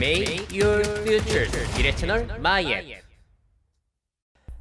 Make your future 미래 채널 마이앤.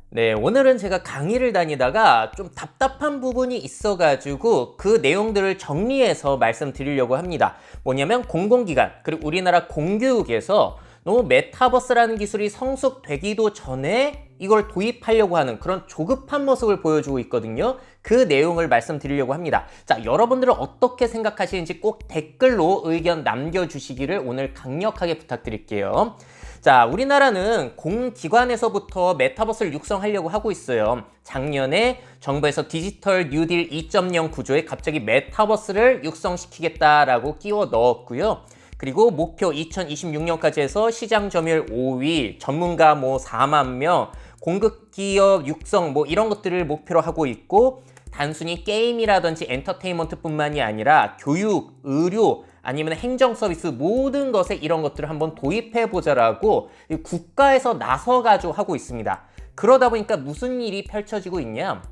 네, 오늘은 제가 강의를 다니다가 좀 답답한 부분이 있어가지고 그 내용들을 정리해서 말씀드리려고 합니다. 뭐냐면 공공기관 그리고 우리나라 공교육에서 너무 메타버스라는 기술이 성숙되기도 전에 이걸 도입하려고 하는 그런 조급한 모습을 보여주고 있거든요. 그 내용을 말씀드리려고 합니다. 자, 여러분들은 어떻게 생각하시는지 꼭 댓글로 의견 남겨주시기를 오늘 강력하게 부탁드릴게요. 자, 우리나라는 공기관에서부터 메타버스를 육성하려고 하고 있어요. 작년에 정부에서 디지털 뉴딜 2.0 구조에 갑자기 메타버스를 육성시키겠다라고 끼워 넣었고요. 그리고 목표 2026년까지 해서 시장 점유율 5위, 전문가 4만 명, 공급 기업 육성 이런 것들을 목표로 하고 있고, 단순히 게임이라든지 엔터테인먼트뿐만이 아니라 교육, 의료, 아니면 행정 서비스 모든 것에 이런 것들을 한번 도입해보자라고 국가에서 나서가지고 하고 있습니다. 그러다 보니까 무슨 일이 펼쳐지고 있냐?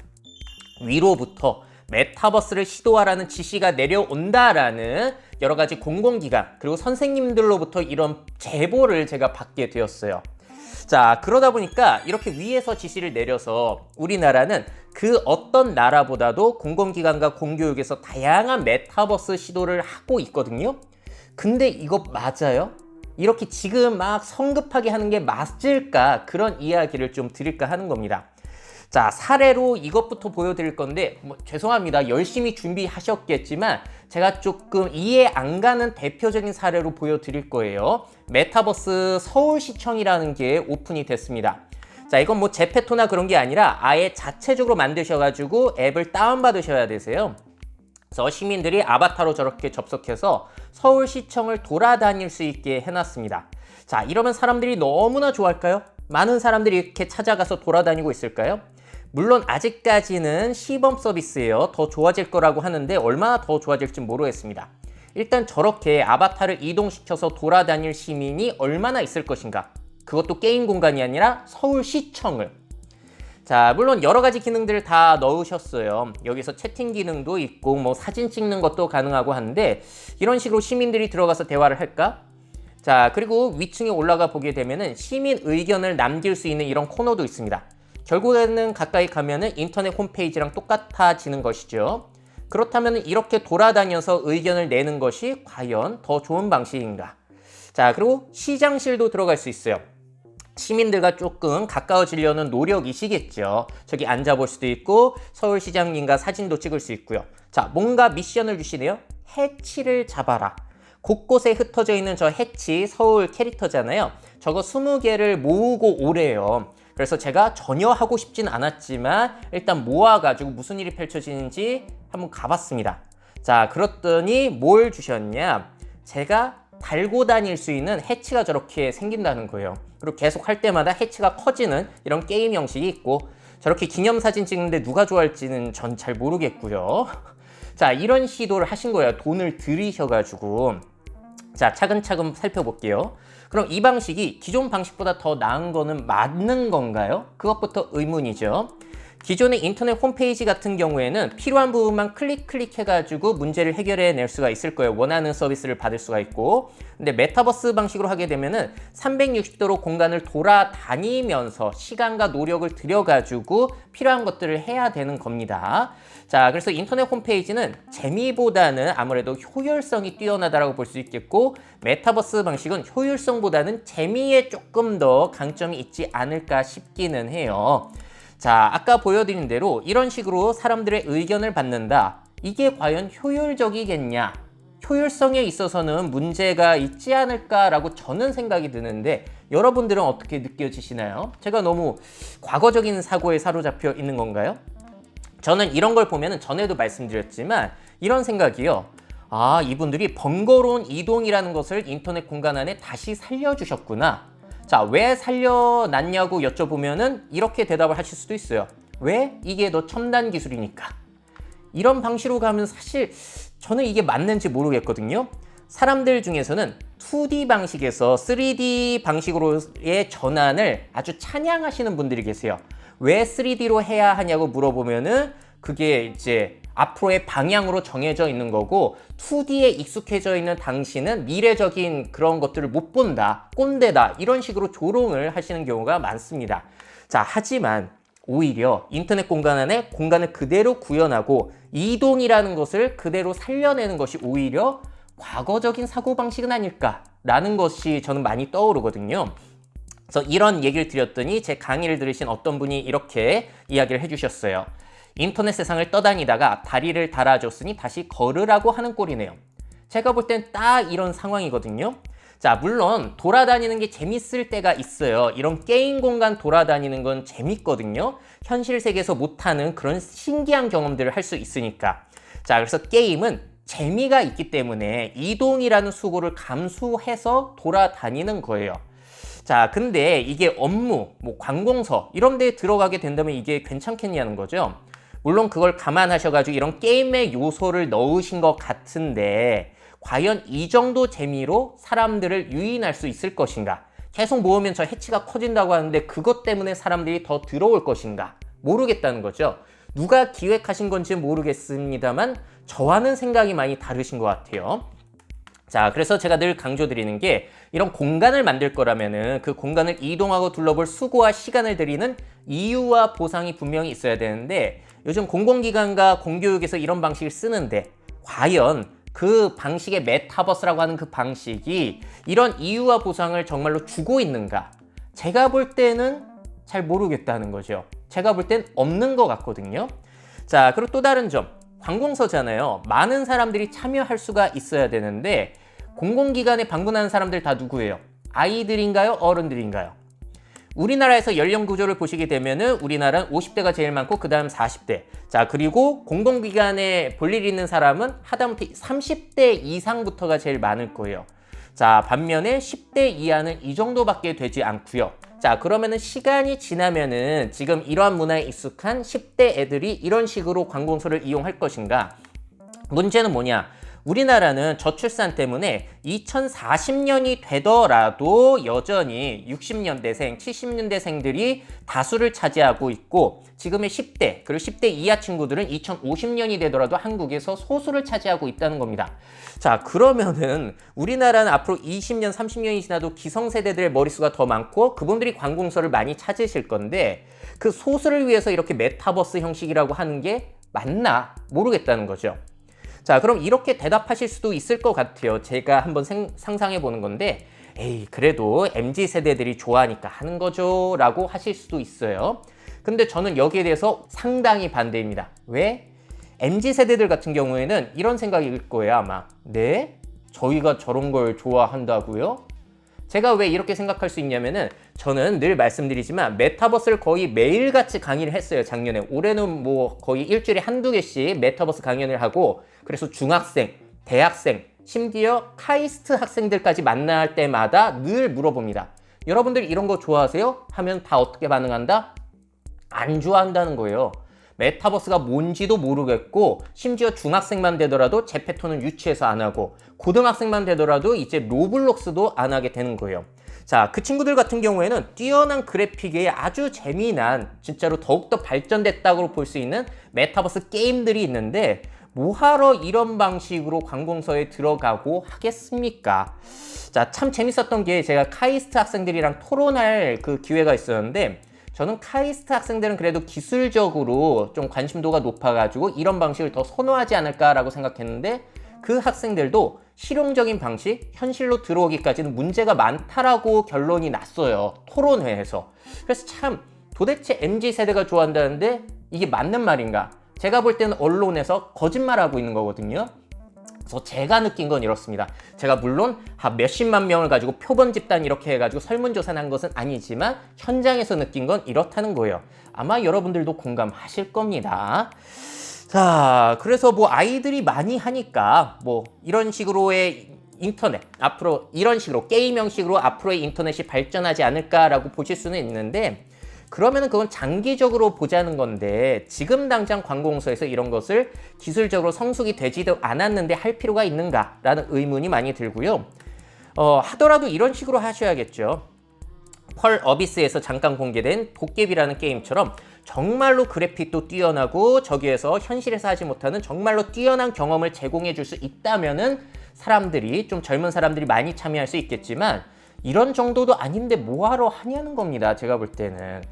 위로부터 메타버스를 시도하라는 지시가 내려온다라는 여러 가지 공공기관 그리고 선생님들로부터 이런 제보를 제가 받게 되었어요. 자, 그러다 보니까 이렇게 위에서 지시를 내려서 우리나라는 그 어떤 나라보다도 공공기관과 공교육에서 다양한 메타버스 시도를 하고 있거든요. 근데 이거 맞아요? 이렇게 지금 막 성급하게 하는 게 맞을까? 그런 이야기를 좀 드릴까 하는 겁니다. 자, 사례로 이것부터 보여드릴 건데 죄송합니다. 열심히 준비하셨겠지만 제가 조금 이해 안 가는 대표적인 사례로 보여드릴 거예요. 메타버스 서울시청이라는 게 오픈이 됐습니다. 자, 이건 제페토나 그런 게 아니라 아예 자체적으로 만드셔가지고 앱을 다운받으셔야 되세요. 그래서 시민들이 아바타로 저렇게 접속해서 서울시청을 돌아다닐 수 있게 해놨습니다. 자, 이러면 사람들이 너무나 좋아할까요? 많은 사람들이 이렇게 찾아가서 돌아다니고 있을까요? 물론 아직까지는 시범 서비스예요. 더 좋아질 거라고 하는데 얼마나 더 좋아질지 모르겠습니다. 일단 저렇게 아바타를 이동시켜서 돌아다닐 시민이 얼마나 있을 것인가? 그것도 게임 공간이 아니라 서울시청을. 자, 물론 여러 가지 기능들을 다 넣으셨어요. 여기서 채팅 기능도 있고 사진 찍는 것도 가능하고 하는데 이런 식으로 시민들이 들어가서 대화를 할까? 자, 그리고 위층에 올라가 보게 되면은 시민 의견을 남길 수 있는 이런 코너도 있습니다. 결국에는 가까이 가면은 인터넷 홈페이지랑 똑같아지는 것이죠. 그렇다면 이렇게 돌아다녀서 의견을 내는 것이 과연 더 좋은 방식인가? 자, 그리고 시장실도 들어갈 수 있어요. 시민들과 조금 가까워지려는 노력이시겠죠. 저기 앉아볼 수도 있고 서울시장님과 사진도 찍을 수 있고요. 자, 뭔가 미션을 주시네요. 해치를 잡아라. 곳곳에 흩어져 있는 저 해치 서울 캐릭터잖아요. 저거 20개를 모으고 오래요. 그래서 제가 전혀 하고 싶진 않았지만 일단 모아가지고 무슨 일이 펼쳐지는지 한번 가봤습니다. 자, 그랬더니 뭘 주셨냐? 제가 달고 다닐 수 있는 해치가 저렇게 생긴다는 거예요. 그리고 계속 할 때마다 해치가 커지는 이런 게임 형식이 있고, 저렇게 기념사진 찍는데 누가 좋아할지는 전 잘 모르겠고요. 자, 이런 시도를 하신 거예요. 돈을 들이셔가지고. 자, 차근차근 살펴볼게요. 그럼 이 방식이 기존 방식보다 더 나은 거는 맞는 건가요? 그것부터 의문이죠. 기존의 인터넷 홈페이지 같은 경우에는 필요한 부분만 클릭해가지고 문제를 해결해 낼 수가 있을 거예요. 원하는 서비스를 받을 수가 있고. 근데 메타버스 방식으로 하게 되면은 360도로 공간을 돌아다니면서 시간과 노력을 들여가지고 필요한 것들을 해야 되는 겁니다. 자, 그래서 인터넷 홈페이지는 재미보다는 아무래도 효율성이 뛰어나다라고 볼 수 있겠고, 메타버스 방식은 효율성보다는 재미에 조금 더 강점이 있지 않을까 싶기는 해요. 자, 아까 보여드린 대로 이런 식으로 사람들의 의견을 받는다. 이게 과연 효율적이겠냐? 효율성에 있어서는 문제가 있지 않을까라고 저는 생각이 드는데 여러분들은 어떻게 느껴지시나요? 제가 너무 과거적인 사고에 사로잡혀 있는 건가요? 저는 이런 걸 보면은 전에도 말씀드렸지만 이런 생각이요. 아, 이분들이 번거로운 이동이라는 것을 인터넷 공간 안에 다시 살려주셨구나. 자, 왜 살려놨냐고 여쭤보면은 이렇게 대답을 하실 수도 있어요. 왜? 이게 더 첨단 기술이니까. 이런 방식으로 가면 사실 저는 이게 맞는지 모르겠거든요. 사람들 중에서는 2D 방식에서 3D 방식으로의 전환을 아주 찬양하시는 분들이 계세요. 왜 3D로 해야 하냐고 물어보면은 그게 이제 앞으로의 방향으로 정해져 있는 거고 2D에 익숙해져 있는 당신은 미래적인 그런 것들을 못 본다, 꼰대다 이런 식으로 조롱을 하시는 경우가 많습니다. 자, 하지만 오히려 인터넷 공간 안에 공간을 그대로 구현하고 이동이라는 것을 그대로 살려내는 것이 오히려 과거적인 사고방식은 아닐까라는 것이 저는 많이 떠오르거든요. 그래서 이런 얘기를 드렸더니 제 강의를 들으신 어떤 분이 이렇게 이야기를 해주셨어요. 인터넷 세상을 떠다니다가 다리를 달아줬으니 다시 걸으라고 하는 꼴이네요. 제가 볼 땐 딱 이런 상황이거든요. 자, 물론 돌아다니는 게 재밌을 때가 있어요. 이런 게임 공간 돌아다니는 건 재밌거든요. 현실 세계에서 못하는 그런 신기한 경험들을 할 수 있으니까. 자, 그래서 게임은 재미가 있기 때문에 이동이라는 수고를 감수해서 돌아다니는 거예요. 자, 근데 이게 업무, 뭐 관공서 이런 데에 들어가게 된다면 이게 괜찮겠냐는 거죠. 물론 그걸 감안하셔가지고 이런 게임의 요소를 넣으신 것 같은데 과연 이 정도 재미로 사람들을 유인할 수 있을 것인가? 계속 모으면 저 해치가 커진다고 하는데 그것 때문에 사람들이 더 들어올 것인가? 모르겠다는 거죠. 누가 기획하신 건지 모르겠습니다만 저와는 생각이 많이 다르신 것 같아요. 자, 그래서 제가 늘 강조드리는 게 이런 공간을 만들 거라면은 그 공간을 이동하고 둘러볼 수고와 시간을 들이는 이유와 보상이 분명히 있어야 되는데 요즘 공공기관과 공교육에서 이런 방식을 쓰는데 과연 그 방식의 메타버스라고 하는 그 방식이 이런 이유와 보상을 정말로 주고 있는가? 제가 볼 때는 잘 모르겠다는 거죠. 제가 볼 땐 없는 것 같거든요. 자, 그리고 또 다른 점. 관공서잖아요. 많은 사람들이 참여할 수가 있어야 되는데 공공기관에 방문하는 사람들 다 누구예요? 아이들인가요? 어른들인가요? 우리나라에서 연령 구조를 보시게 되면은 우리나라는 50대가 제일 많고 그 다음 40대. 자, 그리고 공공기관에 볼 일 있는 사람은 하다못해 30대 이상부터가 제일 많을 거예요. 자, 반면에 10대 이하는 이 정도밖에 되지 않고요. 자, 그러면은 시간이 지나면은 지금 이러한 문화에 익숙한 10대 애들이 이런 식으로 관공서를 이용할 것인가? 문제는 뭐냐? 우리나라는 저출산 때문에 2040년이 되더라도 여전히 60년대생, 70년대생들이 다수를 차지하고 있고 지금의 10대, 그리고 10대 이하 친구들은 2050년이 되더라도 한국에서 소수를 차지하고 있다는 겁니다. 자, 그러면은 우리나라는 앞으로 20년, 30년이 지나도 기성세대들의 머릿수가 더 많고 그분들이 관공서를 많이 찾으실 건데 그 소수를 위해서 이렇게 메타버스 형식이라고 하는 게 맞나? 모르겠다는 거죠. 자, 그럼 이렇게 대답하실 수도 있을 것 같아요. 제가 한번 상상해 보는 건데 에이, 그래도 MZ세대들이 좋아하니까 하는 거죠 라고 하실 수도 있어요. 근데 저는 여기에 대해서 상당히 반대입니다. 왜? MZ세대들 같은 경우에는 이런 생각일 거예요, 아마. 네? 저희가 저런 걸 좋아한다고요? 제가 왜 이렇게 생각할 수 있냐면은 저는 늘 말씀드리지만 메타버스를 거의 매일같이 강의를 했어요, 작년에. 올해는 뭐 거의 일주일에 한두 개씩 메타버스 강연을 하고 그래서 중학생, 대학생, 심지어 카이스트 학생들까지 만날 때마다 늘 물어봅니다. 여러분들 이런 거 좋아하세요? 하면 다 어떻게 반응한다? 안 좋아한다는 거예요. 메타버스가 뭔지도 모르겠고 심지어 중학생만 되더라도 제페토는 유치해서 안 하고 고등학생만 되더라도 이제 로블록스도 안 하게 되는 거예요. 자, 그 친구들 같은 경우에는 뛰어난 그래픽에 아주 재미난 진짜로 더욱더 발전됐다고 볼 수 있는 메타버스 게임들이 있는데 뭐하러 이런 방식으로 관공서에 들어가고 하겠습니까? 자, 참 재밌었던 게 제가 카이스트 학생들이랑 토론할 그 기회가 있었는데 저는 카이스트 학생들은 그래도 기술적으로 좀 관심도가 높아가지고 이런 방식을 더 선호하지 않을까라고 생각했는데 그 학생들도 실용적인 방식, 현실로 들어오기까지는 문제가 많다라고 결론이 났어요. 토론회에서. 그래서 참 도대체 MZ세대가 좋아한다는데 이게 맞는 말인가? 제가 볼 때는 언론에서 거짓말하고 있는 거거든요. 그래서 제가 느낀 건 이렇습니다. 제가 물론 몇십만 명을 가지고 표본 집단 이렇게 해가지고 설문조사를 한 것은 아니지만 현장에서 느낀 건 이렇다는 거예요. 아마 여러분들도 공감하실 겁니다. 자, 그래서 뭐 아이들이 많이 하니까 뭐 이런 식으로의 인터넷, 앞으로 이런 식으로 게임 형식으로 앞으로의 인터넷이 발전하지 않을까라고 보실 수는 있는데 그러면은 그건 장기적으로 보자는 건데 지금 당장 관공서에서 이런 것을 기술적으로 성숙이 되지도 않았는데 할 필요가 있는가라는 의문이 많이 들고요. 하더라도 이런 식으로 하셔야겠죠. 펄 어비스에서 잠깐 공개된 도깨비라는 게임처럼 정말로 그래픽도 뛰어나고 저기에서 현실에서 하지 못하는 정말로 뛰어난 경험을 제공해 줄 수 있다면은 사람들이, 좀 젊은 사람들이 많이 참여할 수 있겠지만 이런 정도도 아닌데 뭐하러 하냐는 겁니다. 제가 볼 때는.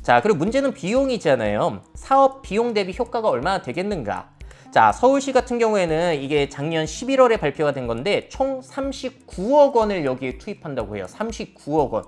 자, 그리고 문제는 비용이잖아요. 사업 비용 대비 효과가 얼마나 되겠는가. 자, 서울시 같은 경우에는 이게 작년 11월에 발표가 된 건데 총 39억 원을 여기에 투입한다고 해요. 39억 원.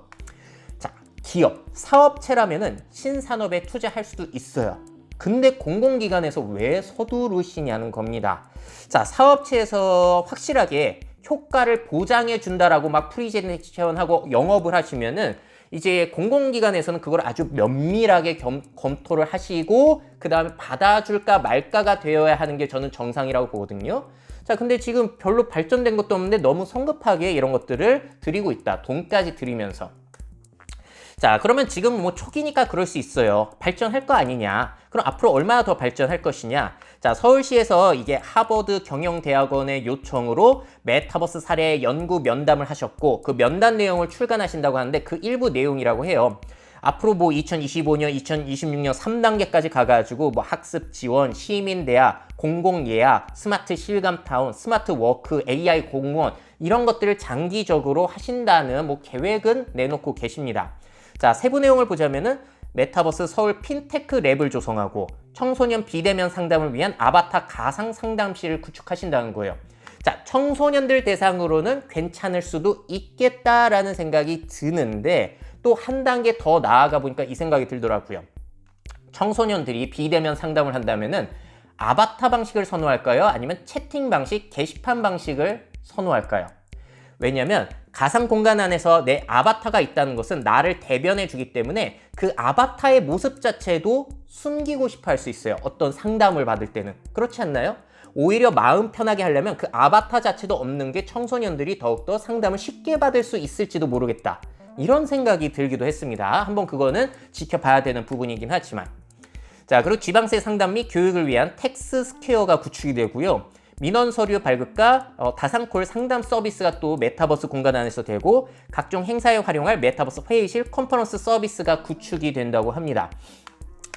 자, 기업, 사업체라면은 신산업에 투자할 수도 있어요. 근데 공공기관에서 왜 서두르시냐는 겁니다. 자, 사업체에서 확실하게 효과를 보장해 준다라고 막 프리젠테이션하고 영업을 하시면은 이제 공공기관에서는 그걸 아주 면밀하게 검토를 하시고 그 다음에 받아줄까 말까가 되어야 하는 게 저는 정상이라고 보거든요. 자, 근데 지금 별로 발전된 것도 없는데 너무 성급하게 이런 것들을 드리고 있다. 돈까지 드리면서. 자, 그러면 지금 뭐 초기니까 그럴 수 있어요. 발전할 거 아니냐. 그럼 앞으로 얼마나 더 발전할 것이냐. 자, 서울시에서 이게 하버드 경영대학원의 요청으로 메타버스 사례 연구 면담을 하셨고 그 면담 내용을 출간하신다고 하는데 그 일부 내용이라고 해요. 앞으로 뭐 2025년, 2026년 3단계까지 가가지고 뭐 학습 지원, 시민대학, 공공예약, 스마트 실감타운, 스마트 워크, AI 공무원 이런 것들을 장기적으로 하신다는 뭐 계획은 내놓고 계십니다. 자, 세부 내용을 보자면은 메타버스 서울 핀테크 랩을 조성하고 청소년 비대면 상담을 위한 아바타 가상 상담실을 구축하신다는 거예요. 자, 청소년들 대상으로는 괜찮을 수도 있겠다라는 생각이 드는데 또 한 단계 더 나아가 보니까 이 생각이 들더라고요. 청소년들이 비대면 상담을 한다면은 아바타 방식을 선호할까요? 아니면 채팅 방식, 게시판 방식을 선호할까요? 왜냐면 가상 공간 안에서 내 아바타가 있다는 것은 나를 대변해 주기 때문에 그 아바타의 모습 자체도 숨기고 싶어 할 수 있어요. 어떤 상담을 받을 때는. 그렇지 않나요? 오히려 마음 편하게 하려면 그 아바타 자체도 없는 게 청소년들이 더욱더 상담을 쉽게 받을 수 있을지도 모르겠다. 이런 생각이 들기도 했습니다. 한번 그거는 지켜봐야 되는 부분이긴 하지만. 자, 그리고 지방세 상담 및 교육을 위한 텍스 스퀘어가 구축이 되고요. 민원 서류 발급과 다산콜 상담 서비스가 또 메타버스 공간 안에서 되고 각종 행사에 활용할 메타버스 회의실 컨퍼런스 서비스가 구축이 된다고 합니다.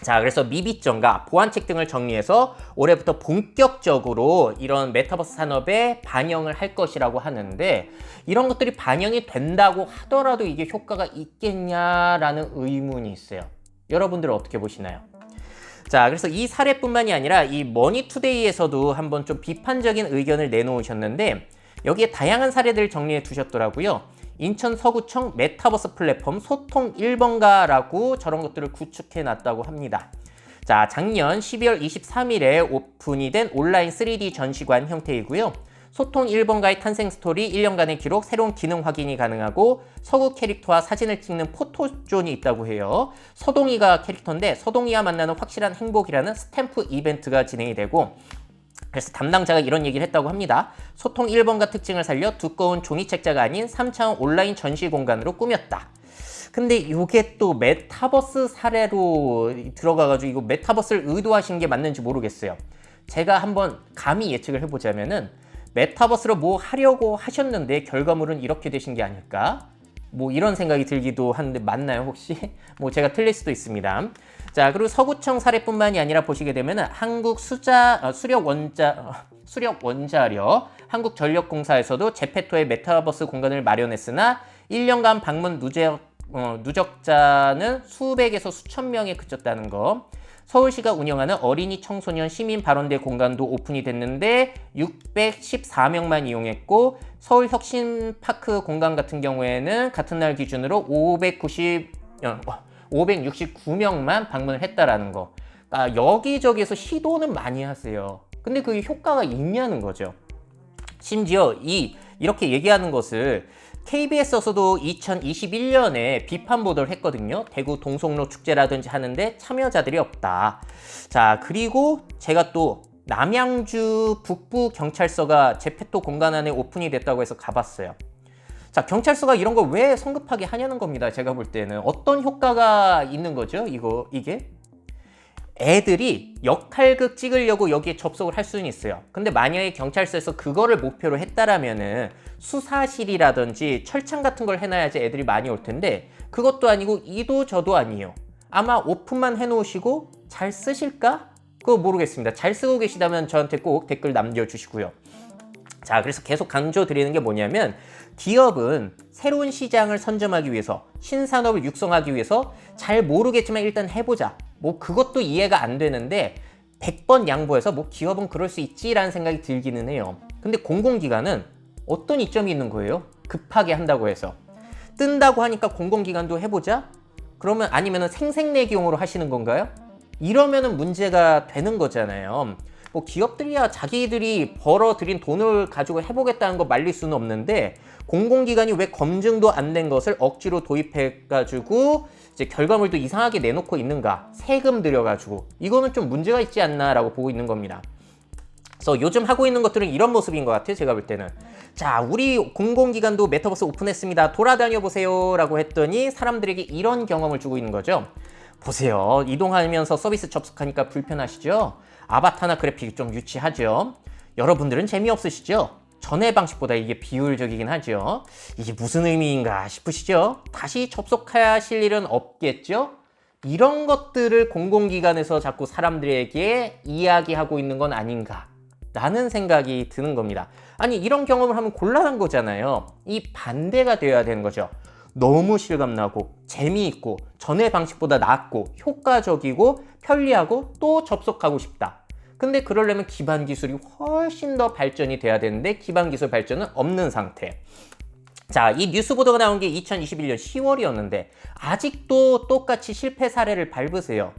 자, 그래서 미비점과 보완책 등을 정리해서 올해부터 본격적으로 이런 메타버스 산업에 반영을 할 것이라고 하는데 이런 것들이 반영이 된다고 하더라도 이게 효과가 있겠냐라는 의문이 있어요. 여러분들은 어떻게 보시나요? 자, 그래서 이 사례뿐만이 아니라 이 머니투데이에서도 한번 좀 비판적인 의견을 내놓으셨는데 여기에 다양한 사례들을 정리해 두셨더라고요. 인천 서구청 메타버스 플랫폼 소통 1번가라고 저런 것들을 구축해 놨다고 합니다. 자, 작년 12월 23일에 오픈이 된 온라인 3D 전시관 형태이고요. 소통 1번가의 탄생 스토리, 1년간의 기록, 새로운 기능 확인이 가능하고 서구 캐릭터와 사진을 찍는 포토존이 있다고 해요. 서동이가 캐릭터인데 서동이와 만나는 확실한 행복이라는 스탬프 이벤트가 진행이 되고 그래서 담당자가 이런 얘기를 했다고 합니다. 소통 1번가 특징을 살려 두꺼운 종이책자가 아닌 3차원 온라인 전시 공간으로 꾸몄다. 근데 이게 또 메타버스 사례로 들어가가지고 이거 메타버스를 의도하신 게 맞는지 모르겠어요. 제가 한번 감히 예측을 해보자면은 메타버스로 뭐 하려고 하셨는데 결과물은 이렇게 되신 게 아닐까? 뭐 이런 생각이 들기도 하는데 맞나요 혹시? 뭐 제가 틀릴 수도 있습니다. 자, 그리고 서구청 사례뿐만이 아니라 보시게 되면 한국 수력 원자력 한국전력공사에서도 제페토의 메타버스 공간을 마련했으나 1년간 방문 누적자는 수백에서 수천 명에 그쳤다는 거. 서울시가 운영하는 어린이 청소년 시민 발언대 공간도 오픈이 됐는데 614명만 이용했고 서울혁신파크 공간 같은 경우에는 같은 날 기준으로 569명만 방문을 했다라는 거. 아, 여기저기에서 시도는 많이 하세요. 근데 그게 효과가 있냐는 거죠. 심지어 이렇게 얘기하는 것을 KBS에서도 2021년에 비판 보도를 했거든요. 대구 동성로 축제라든지 하는데 참여자들이 없다. 자, 그리고 제가 또 남양주 북부경찰서가 제페토 공간 안에 오픈이 됐다고 해서 가봤어요. 자, 경찰서가 이런 걸 왜 성급하게 하냐는 겁니다. 제가 볼 때는. 어떤 효과가 있는 거죠? 이게? 애들이 역할극 찍으려고 여기에 접속을 할 수는 있어요. 근데 만약에 경찰서에서 그거를 목표로 했다라면은 수사실이라든지 철창 같은 걸 해놔야지 애들이 많이 올 텐데 그것도 아니고 이도 저도 아니에요. 아마 오픈만 해놓으시고 잘 쓰실까? 그거 모르겠습니다. 잘 쓰고 계시다면 저한테 꼭 댓글 남겨주시고요. 자, 그래서 계속 강조드리는 게 뭐냐면 기업은 새로운 시장을 선점하기 위해서 신산업을 육성하기 위해서 잘 모르겠지만 일단 해보자. 뭐 그것도 이해가 안 되는데 100번 양보해서 뭐 기업은 그럴 수 있지라는 생각이 들기는 해요. 근데 공공기관은 어떤 이점이 있는 거예요? 급하게 한다고 해서. 뜬다고 하니까 공공기관도 해보자? 그러면 아니면 생색내기용으로 하시는 건가요? 이러면은 문제가 되는 거잖아요. 뭐 기업들이야 자기들이 벌어들인 돈을 가지고 해보겠다는 거 말릴 수는 없는데 공공기관이 왜 검증도 안 된 것을 억지로 도입해가지고 이제 결과물도 이상하게 내놓고 있는가? 세금 들여가지고 이거는 좀 문제가 있지 않나라고 보고 있는 겁니다. 그래서 요즘 하고 있는 것들은 이런 모습인 것 같아요. 제가 볼 때는. 자, 우리 공공기관도 메타버스 오픈했습니다. 돌아다녀 보세요 라고 했더니 사람들에게 이런 경험을 주고 있는 거죠. 보세요. 이동하면서 서비스 접속하니까 불편하시죠? 아바타나 그래픽이 좀 유치하죠? 여러분들은 재미없으시죠? 전의 방식보다 이게 비효율적이긴 하죠. 이게 무슨 의미인가 싶으시죠? 다시 접속하실 일은 없겠죠? 이런 것들을 공공기관에서 자꾸 사람들에게 이야기하고 있는 건 아닌가 라는 생각이 드는 겁니다. 아니 이런 경험을 하면 곤란한 거잖아요. 이 반대가 되어야 되는 거죠. 너무 실감나고 재미있고 전의 방식보다 낫고 효과적이고 편리하고 또 접속하고 싶다. 근데 그러려면 기반 기술이 훨씬 더 발전이 돼야 되는데 기반 기술 발전은 없는 상태. 자, 이 뉴스 보도가 나온 게 2021년 10월이었는데 아직도 똑같이 실패 사례를 밟으세요.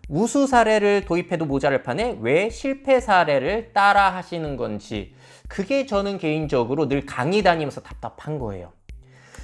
우수 사례를 도입해도 모자랄 판에 왜 실패 사례를 따라 하시는 건지 그게 저는 개인적으로 늘 강의 다니면서 답답한 거예요.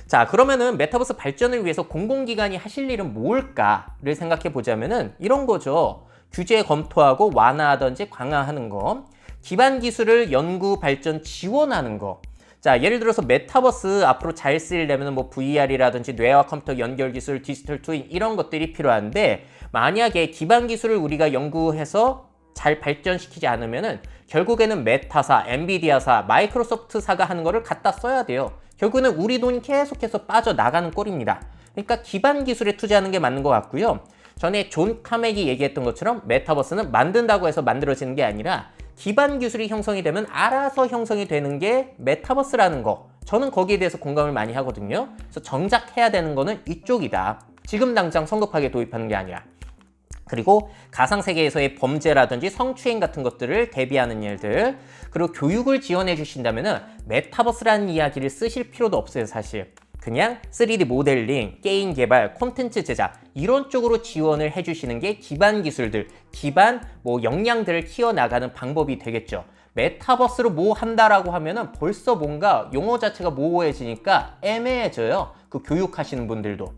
자, 그러면은 메타버스 발전을 위해서 공공기관이 하실 일은 뭘까를 생각해 보자면은 이런 거죠. 규제 검토하고 완화하든지 강화하는 거, 기반 기술을 연구 발전 지원하는 거. 자, 예를 들어서 메타버스 앞으로 잘 쓰려면 뭐 VR이라든지 뇌와 컴퓨터 연결 기술, 디지털 트윈 이런 것들이 필요한데 만약에 기반 기술을 우리가 연구해서 잘 발전시키지 않으면은 결국에는 메타사, 엔비디아사, 마이크로소프트사가 하는 거를 갖다 써야 돼요. 결국에는 우리 돈이 계속해서 빠져나가는 꼴입니다. 그러니까 기반 기술에 투자하는 게 맞는 것 같고요. 전에 존 카맥이 얘기했던 것처럼 메타버스는 만든다고 해서 만들어지는 게 아니라 기반 기술이 형성이 되면 알아서 형성이 되는 게 메타버스라는 거. 저는 거기에 대해서 공감을 많이 하거든요. 그래서 정작 해야 되는 거는 이쪽이다. 지금 당장 성급하게 도입하는 게 아니라. 그리고 가상세계에서의 범죄라든지 성추행 같은 것들을 대비하는 일들, 그리고 교육을 지원해 주신다면 메타버스라는 이야기를 쓰실 필요도 없어요, 사실. 그냥 3D 모델링, 게임 개발, 콘텐츠 제작 이런 쪽으로 지원을 해주시는 게 기반 기술들, 기반 뭐 역량들을 키워나가는 방법이 되겠죠. 메타버스로 뭐 한다라고 하면은 벌써 뭔가 용어 자체가 모호해지니까 애매해져요. 그 교육하시는 분들도.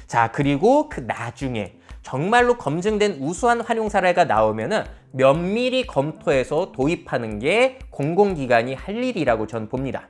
자, 그리고 그 나중에 정말로 검증된 우수한 활용 사례가 나오면은 면밀히 검토해서 도입하는 게 공공기관이 할 일이라고 전 봅니다.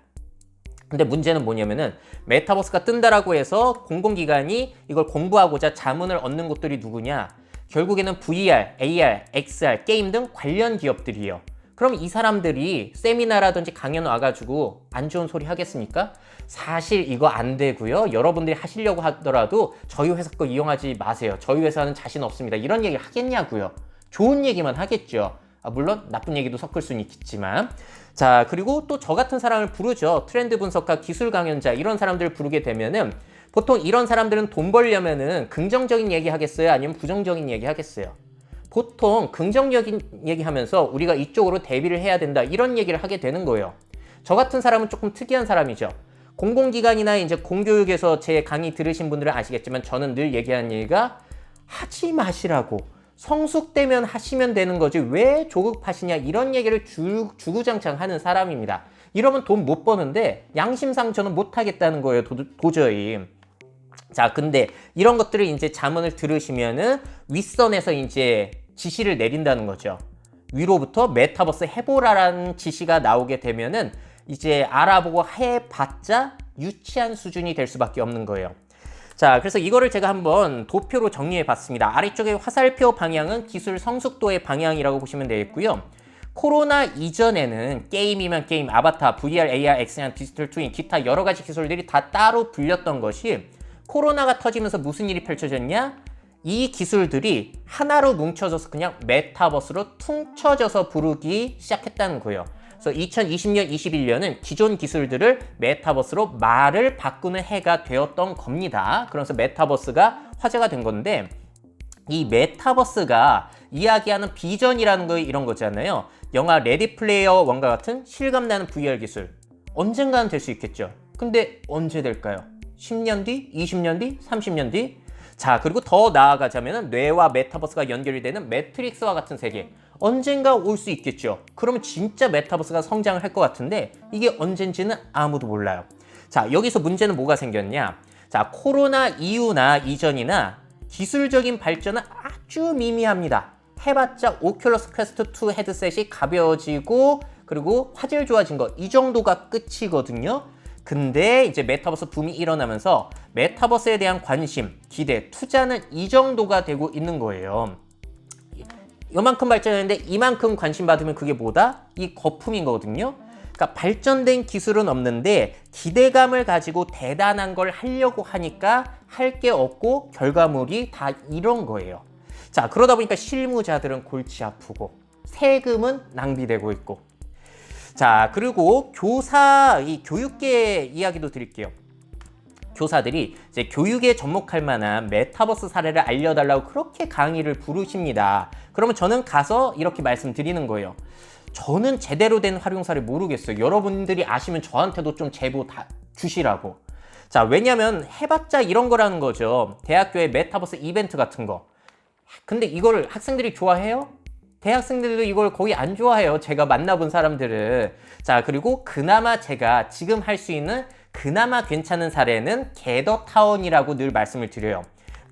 근데 문제는 뭐냐면은 메타버스가 뜬다라고 해서 공공기관이 이걸 공부하고자 자문을 얻는 곳들이 누구냐? 결국에는 VR, AR, XR, 게임 등 관련 기업들이에요. 그럼 이 사람들이 세미나라든지 강연 와가지고 안 좋은 소리 하겠습니까? 사실 이거 안 되고요. 여러분들이 하시려고 하더라도 저희 회사 거 이용하지 마세요. 저희 회사는 자신 없습니다. 이런 얘기를 하겠냐고요. 좋은 얘기만 하겠죠. 물론 나쁜 얘기도 섞을 수는 있겠지만. 자, 그리고 또 저 같은 사람을 부르죠. 트렌드 분석가, 기술 강연자 이런 사람들을 부르게 되면은 보통 이런 사람들은 돈 벌려면은 긍정적인 얘기 하겠어요? 아니면 부정적인 얘기 하겠어요? 보통 긍정적인 얘기 하면서 우리가 이쪽으로 대비를 해야 된다 이런 얘기를 하게 되는 거예요. 저 같은 사람은 조금 특이한 사람이죠. 공공기관이나 이제 공교육에서 제 강의 들으신 분들은 아시겠지만 저는 늘 얘기하는 얘기가 하지 마시라고. 성숙되면 하시면 되는 거지 왜 조급하시냐 이런 얘기를 주구장창 하는 사람입니다. 이러면 돈 못 버는데 양심상 저는 못 하겠다는 거예요. 도저히. 자, 근데 이런 것들을 이제 자문을 들으시면은 윗선에서 이제 지시를 내린다는 거죠. 위로부터 메타버스 해보라라는 지시가 나오게 되면은 이제 알아보고 해봤자 유치한 수준이 될 수밖에 없는 거예요. 자, 그래서 이거를 제가 한번 도표로 정리해 봤습니다. 아래쪽에 화살표 방향은 기술 성숙도의 방향이라고 보시면 되겠고요. 코로나 이전에는 게임이면 게임, 아바타, VR, AR, XR, 디지털 트윈, 기타 여러 가지 기술들이 다 따로 불렸던 것이 코로나가 터지면서 무슨 일이 펼쳐졌냐? 이 기술들이 하나로 뭉쳐져서 그냥 메타버스로 퉁쳐져서 부르기 시작했다는 거예요. 그래서 2020년, 21년은 기존 기술들을 메타버스로 말을 바꾸는 해가 되었던 겁니다. 그래서 메타버스가 화제가 된 건데, 이 메타버스가 이야기하는 비전이라는 거 이런 거잖아요. 영화 레디 플레이어 원과 같은 실감나는 VR 기술. 언젠가는 될 수 있겠죠. 근데 언제 될까요? 10년 뒤? 20년 뒤? 30년 뒤? 자, 그리고 더 나아가자면 뇌와 메타버스가 연결이 되는 매트릭스와 같은 세계. 언젠가 올 수 있겠죠. 그러면 진짜 메타버스가 성장을 할 것 같은데 이게 언젠지는 아무도 몰라요. 자, 여기서 문제는 뭐가 생겼냐? 자, 코로나 이후나 이전이나 기술적인 발전은 아주 미미합니다. 해봤자 오큘러스 퀘스트 2 헤드셋이 가벼워지고 그리고 화질 좋아진 거 이 정도가 끝이거든요. 근데 이제 메타버스 붐이 일어나면서 메타버스에 대한 관심, 기대, 투자는 이 정도가 되고 있는 거예요. 이만큼 발전했는데 이만큼 관심 받으면 그게 뭐다? 이 거품인 거거든요. 그러니까 발전된 기술은 없는데 기대감을 가지고 대단한 걸 하려고 하니까 할 게 없고 결과물이 다 이런 거예요. 자, 그러다 보니까 실무자들은 골치 아프고 세금은 낭비되고 있고. 자, 그리고 이 교육계 이야기도 드릴게요. 교사들이 이제 교육에 접목할 만한 메타버스 사례를 알려달라고 그렇게 강의를 부르십니다. 그러면 저는 가서 이렇게 말씀드리는 거예요. 저는 제대로 된 활용사를 모르겠어요. 여러분들이 아시면 저한테도 좀 제보 다 주시라고. 자, 왜냐면 해봤자 이런 거라는 거죠. 대학교의 메타버스 이벤트 같은 거. 근데 이걸 학생들이 좋아해요? 대학생들도 이걸 거의 안 좋아해요. 제가 만나본 사람들은. 자, 그리고 그나마 제가 지금 할 수 있는 그나마 괜찮은 사례는 게더타운이라고 늘 말씀을 드려요.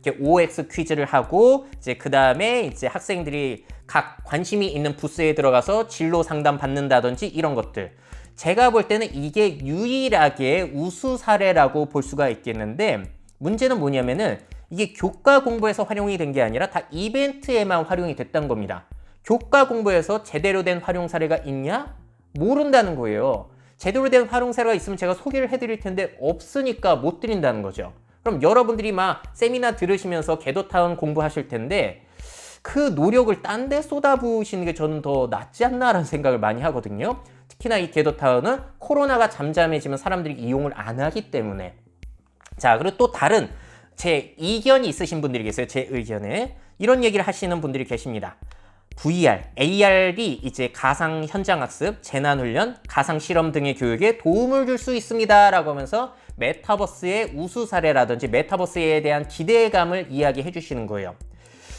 이렇게 OX 퀴즈를 하고 이제 그 다음에 이제 학생들이 각 관심이 있는 부스에 들어가서 진로 상담 받는다든지 이런 것들. 제가 볼 때는 이게 유일하게 우수 사례라고 볼 수가 있겠는데 문제는 뭐냐면은 이게 교과 공부에서 활용이 된 게 아니라 다 이벤트에만 활용이 됐다는 겁니다. 교과 공부에서 제대로 된 활용 사례가 있냐? 모른다는 거예요. 제대로 된 활용 사례가 있으면 제가 소개를 해드릴 텐데 없으니까 못 드린다는 거죠. 그럼 여러분들이 막 세미나 들으시면서 게더타운 공부하실 텐데 그 노력을 딴 데 쏟아부으시는 게 저는 더 낫지 않나라는 생각을 많이 하거든요. 특히나 이 게더타운은 코로나가 잠잠해지면 사람들이 이용을 안 하기 때문에. 자, 그리고 또 다른 제 이견이 있으신 분들이 계세요. 제 의견에. 이런 얘기를 하시는 분들이 계십니다. VR, AR이 이제 가상 현장학습, 재난훈련, 가상실험 등의 교육에 도움을 줄 수 있습니다 라고 하면서 메타버스의 우수 사례라든지 메타버스에 대한 기대감을 이야기해 주시는 거예요.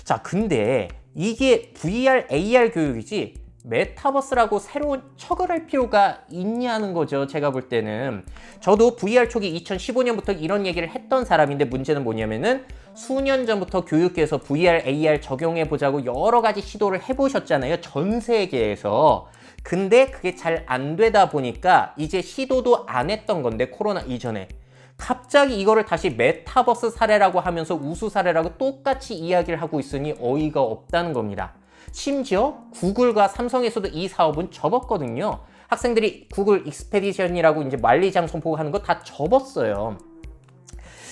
자, 근데 이게 VR, AR 교육이지 메타버스라고 새로운 척을 할 필요가 있냐는 거죠. 제가 볼 때는. 저도 VR 초기 2015년부터 이런 얘기를 했던 사람인데 문제는 뭐냐면은 수년 전부터 교육계에서 VR, AR 적용해 보자고 여러 가지 시도를 해보셨잖아요. 전 세계에서. 근데 그게 잘 안 되다 보니까 이제 시도도 안 했던 건데 코로나 이전에. 갑자기 이거를 다시 메타버스 사례라고 하면서 우수 사례라고 똑같이 이야기를 하고 있으니 어이가 없다는 겁니다. 심지어 구글과 삼성에서도 이 사업은 접었거든요. 학생들이 구글 익스페디션이라고 이제 만리장 선포하는 거 다 접었어요.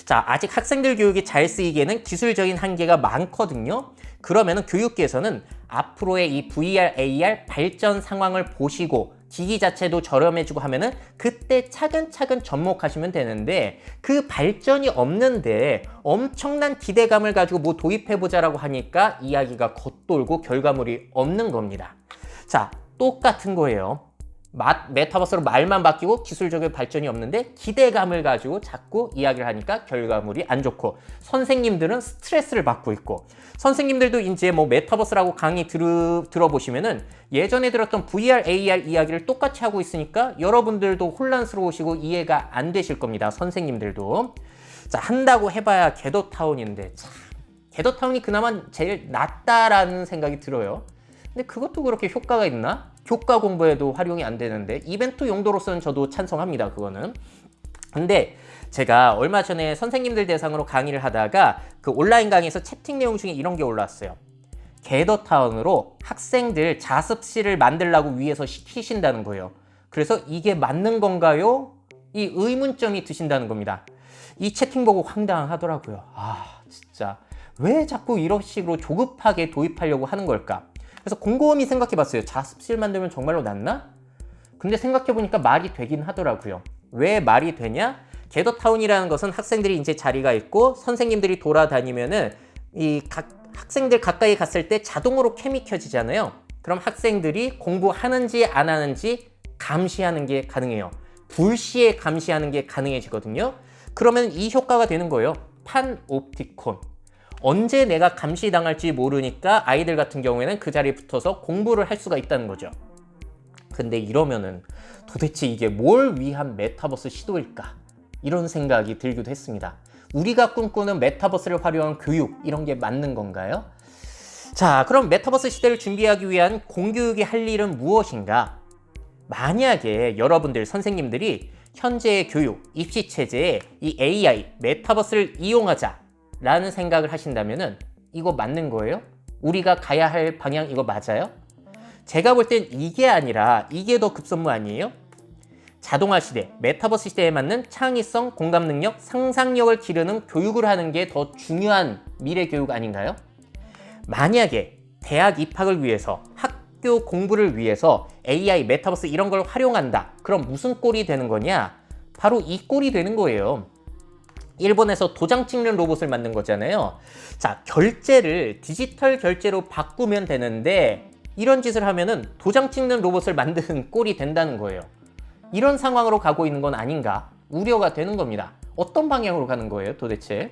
자, 아직 학생들 교육이 잘 쓰이기에는 기술적인 한계가 많거든요. 그러면은 교육계에서는 앞으로의 이 VR, AR 발전 상황을 보시고 기기 자체도 저렴해지고 하면은 그때 차근차근 접목하시면 되는데 그 발전이 없는데 엄청난 기대감을 가지고 뭐 도입해보자라고 하니까 이야기가 겉돌고 결과물이 없는 겁니다. 자, 똑같은 거예요. 메타버스로 말만 바뀌고 기술적인 발전이 없는데 기대감을 가지고 자꾸 이야기를 하니까 결과물이 안 좋고 선생님들은 스트레스를 받고 있고 선생님들도 이제 뭐 메타버스라고 강의 들어보시면은 예전에 들었던 VR, AR 이야기를 똑같이 하고 있으니까 여러분들도 혼란스러우시고 이해가 안 되실 겁니다. 선생님들도. 자, 한다고 해봐야 게더타운인데 참 게더타운이 그나마 제일 낫다라는 생각이 들어요. 근데 그것도 그렇게 효과가 있나? 교과 공부에도 활용이 안 되는데 이벤트 용도로서는 저도 찬성합니다. 그거는. 근데 제가 얼마 전에 선생님들 대상으로 강의를 하다가 그 온라인 강의에서 채팅 내용 중에 이런 게 올라왔어요. 게더타운으로 학생들 자습실을 만들라고 위해서 시키신다는 거예요. 그래서 이게 맞는 건가요? 이 의문점이 드신다는 겁니다. 이 채팅 보고 황당하더라고요. 아, 진짜 왜 자꾸 이런 식으로 조급하게 도입하려고 하는 걸까? 그래서 곰곰이 생각해 봤어요. 자습실 만들면 정말로 낫나? 근데 생각해 보니까 말이 되긴 하더라고요. 왜 말이 되냐? 겟더타운이라는 것은 학생들이 이제 자리가 있고 선생님들이 돌아다니면은 이 학생들 가까이 갔을 때 자동으로 캠이 켜지잖아요. 그럼 학생들이 공부하는지 안 하는지 감시하는 게 가능해요. 불시에 감시하는 게 가능해지거든요. 그러면 이 효과가 되는 거예요. 판옵티콘. 언제 내가 감시당할지 모르니까 아이들 같은 경우에는 그 자리에 붙어서 공부를 할 수가 있다는 거죠. 근데 이러면은 도대체 이게 뭘 위한 메타버스 시도일까? 이런 생각이 들기도 했습니다. 우리가 꿈꾸는 메타버스를 활용한 교육, 이런 게 맞는 건가요? 자, 그럼 메타버스 시대를 준비하기 위한 공교육이 할 일은 무엇인가? 만약에 여러분들 선생님들이 현재의 교육, 입시 체제에 이 AI, 메타버스를 이용하자라는 생각을 하신다면은 이거 맞는 거예요? 우리가 가야 할 방향 이거 맞아요? 제가 볼 땐 이게 아니라 이게 더 급선무 아니에요? 자동화 시대, 메타버스 시대에 맞는 창의성, 공감 능력, 상상력을 기르는 교육을 하는 게 더 중요한 미래 교육 아닌가요? 만약에 대학 입학을 위해서 학교 공부를 위해서 AI, 메타버스 이런 걸 활용한다. 그럼 무슨 꼴이 되는 거냐? 바로 이 꼴이 되는 거예요. 일본에서 도장 찍는 로봇을 만든 거잖아요. 자, 결제를 디지털 결제로 바꾸면 되는데 이런 짓을 하면은 도장 찍는 로봇을 만드는 꼴이 된다는 거예요. 이런 상황으로 가고 있는 건 아닌가? 우려가 되는 겁니다. 어떤 방향으로 가는 거예요, 도대체?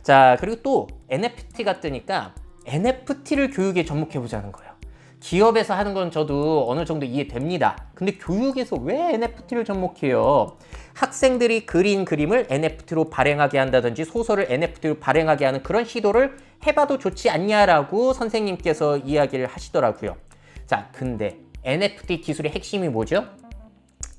자, 그리고 또 NFT가 뜨니까 NFT를 교육에 접목해보자는 거예요. 기업에서 하는 건 저도 어느 정도 이해됩니다. 근데 교육에서 왜 NFT를 접목해요? 학생들이 그린 그림을 NFT로 발행하게 한다든지 소설을 NFT로 발행하게 하는 그런 시도를 해봐도 좋지 않냐라고 선생님께서 이야기를 하시더라고요. 자, 근데 NFT 기술의 핵심이 뭐죠?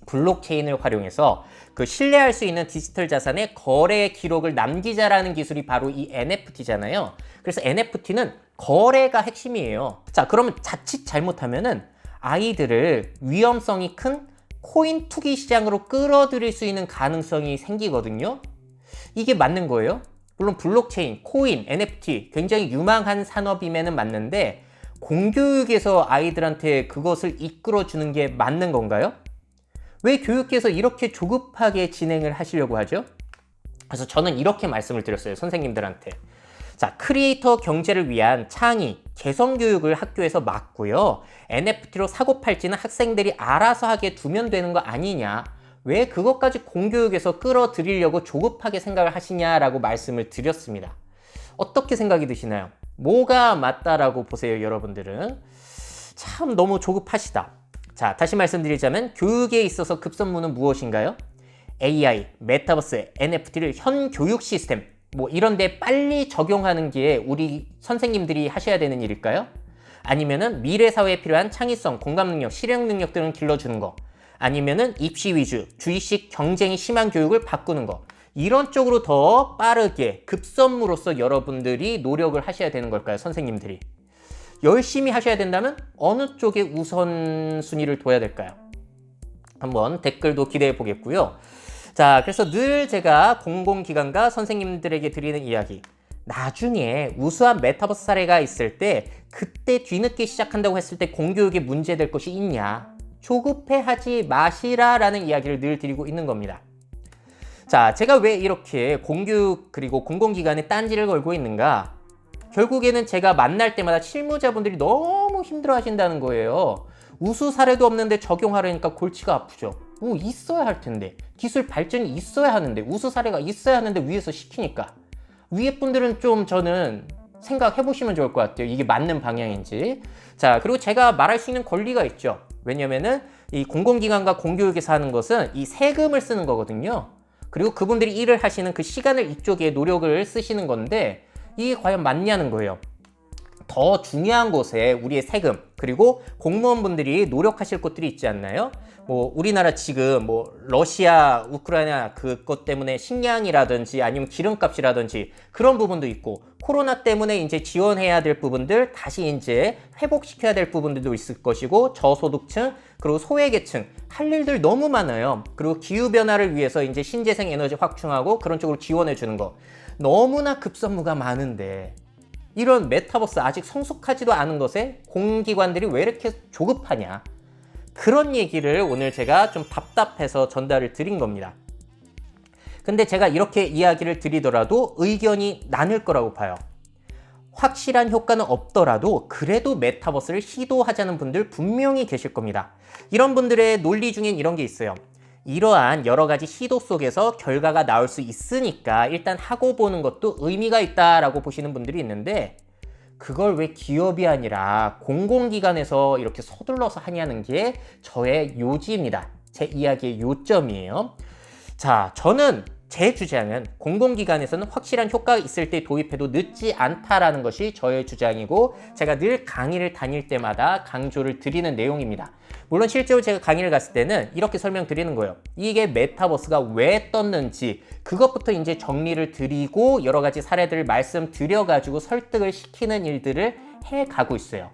블록체인을 활용해서 그 신뢰할 수 있는 디지털 자산의 거래 기록을 남기자라는 기술이 바로 이 NFT잖아요. 그래서 NFT는 거래가 핵심이에요. 자, 그러면 자칫 잘못하면은 아이들을 위험성이 큰 코인 투기 시장으로 끌어들일 수 있는 가능성이 생기거든요. 이게 맞는 거예요? 물론 블록체인, 코인, NFT 굉장히 유망한 산업임에는 맞는데 공교육에서 아이들한테 그것을 이끌어주는 게 맞는 건가요? 왜 교육계에서 이렇게 조급하게 진행을 하시려고 하죠? 그래서 저는 이렇게 말씀을 드렸어요, 선생님들한테. 자, 크리에이터 경제를 위한 창의, 개성 교육을 학교에서 맡고요. NFT로 사고 팔지는 학생들이 알아서 하게 두면 되는 거 아니냐. 왜 그것까지 공교육에서 끌어들이려고 조급하게 생각을 하시냐라고 말씀을 드렸습니다. 어떻게 생각이 드시나요? 뭐가 맞다라고 보세요, 여러분들은? 참 너무 조급하시다. 자, 다시 말씀드리자면 교육에 있어서 급선무는 무엇인가요? AI, 메타버스, NFT를 현 교육 시스템 뭐 이런 데 빨리 적용하는 게 우리 선생님들이 하셔야 되는 일일까요? 아니면은 미래 사회에 필요한 창의성, 공감 능력, 실행 능력들은 길러주는 거. 아니면은 입시 위주, 주의식 경쟁이 심한 교육을 바꾸는 거. 이런 쪽으로 더 빠르게 급선무로서 여러분들이 노력을 하셔야 되는 걸까요, 선생님들이? 열심히 하셔야 된다면 어느 쪽에 우선순위를 둬야 될까요? 한번 댓글도 기대해 보겠고요. 자, 그래서 늘 제가 공공기관과 선생님들에게 드리는 이야기, 나중에 우수한 메타버스 사례가 있을 때 그때 뒤늦게 시작한다고 했을 때 공교육에 문제될 것이 있냐, 조급해하지 마시라라는 이야기를 늘 드리고 있는 겁니다. 자, 제가 왜 이렇게 공교육 그리고 공공기관에 딴지를 걸고 있는가? 결국에는 제가 만날 때마다 실무자분들이 너무 힘들어 하신다는 거예요. 우수 사례도 없는데 적용하려니까 골치가 아프죠. 뭐 있어야 할 텐데, 기술 발전이 있어야 하는데, 우수 사례가 있어야 하는데 위에서 시키니까. 위에 분들은 좀 저는 생각해 보시면 좋을 것 같아요. 이게 맞는 방향인지. 자, 그리고 제가 말할 수 있는 권리가 있죠. 왜냐면은 이 공공기관과 공교육에서 하는 것은 이 세금을 쓰는 거거든요. 그리고 그분들이 일을 하시는 그 시간을 이쪽에 노력을 쓰시는 건데 이게 과연 맞냐는 거예요. 더 중요한 곳에 우리의 세금 그리고 공무원분들이 노력하실 곳들이 있지 않나요? 뭐 우리나라 지금 뭐 러시아, 우크라이나 그것 때문에 식량이라든지 아니면 기름값이라든지 그런 부분도 있고 코로나 때문에 이제 지원해야 될 부분들 다시 이제 회복시켜야 될 부분들도 있을 것이고 저소득층 그리고 소외계층 할 일들 너무 많아요. 그리고 기후변화를 위해서 이제 신재생 에너지 확충하고 그런 쪽으로 지원해 주는 거 너무나 급선무가 많은데 이런 메타버스 아직 성숙하지도 않은 것에 공기관들이 왜 이렇게 조급하냐. 그런 얘기를 오늘 제가 좀 답답해서 전달을 드린 겁니다. 근데 제가 이렇게 이야기를 드리더라도 의견이 나뉠 거라고 봐요. 확실한 효과는 없더라도 그래도 메타버스를 시도하자는 분들 분명히 계실 겁니다. 이런 분들의 논리 중엔 이런 게 있어요. 이러한 여러 가지 시도 속에서 결과가 나올 수 있으니까 일단 하고 보는 것도 의미가 있다라고 보시는 분들이 있는데, 그걸 왜 기업이 아니라 공공기관에서 이렇게 서둘러서 하냐는 게 저의 요지입니다. 제 이야기의 요점이에요. 자, 저는 제 주장은 공공기관에서는 확실한 효과가 있을 때 도입해도 늦지 않다라는 것이 저의 주장이고, 제가 늘 강의를 다닐 때마다 강조를 드리는 내용입니다. 물론 실제로 제가 강의를 갔을 때는 이렇게 설명드리는 거예요. 이게 메타버스가 왜 떴는지 그것부터 이제 정리를 드리고 여러 가지 사례들을 말씀드려가지고 설득을 시키는 일들을 해가고 있어요.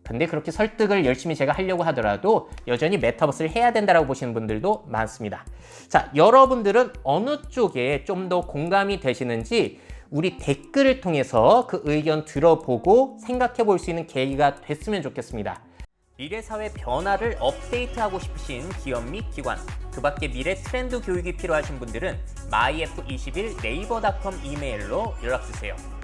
근데 그렇게 설득을 열심히 제가 하려고 하더라도 여전히 메타버스를 해야 된다고 보시는 분들도 많습니다. 자, 여러분들은 어느 쪽에 좀 더 공감이 되시는지 우리 댓글을 통해서 그 의견 들어보고 생각해 볼 수 있는 계기가 됐으면 좋겠습니다. 미래사회 변화를 업데이트하고 싶으신 기업 및 기관, 그 밖에 미래 트렌드 교육이 필요하신 분들은 myf21 네이버닷컴 이메일로 연락주세요.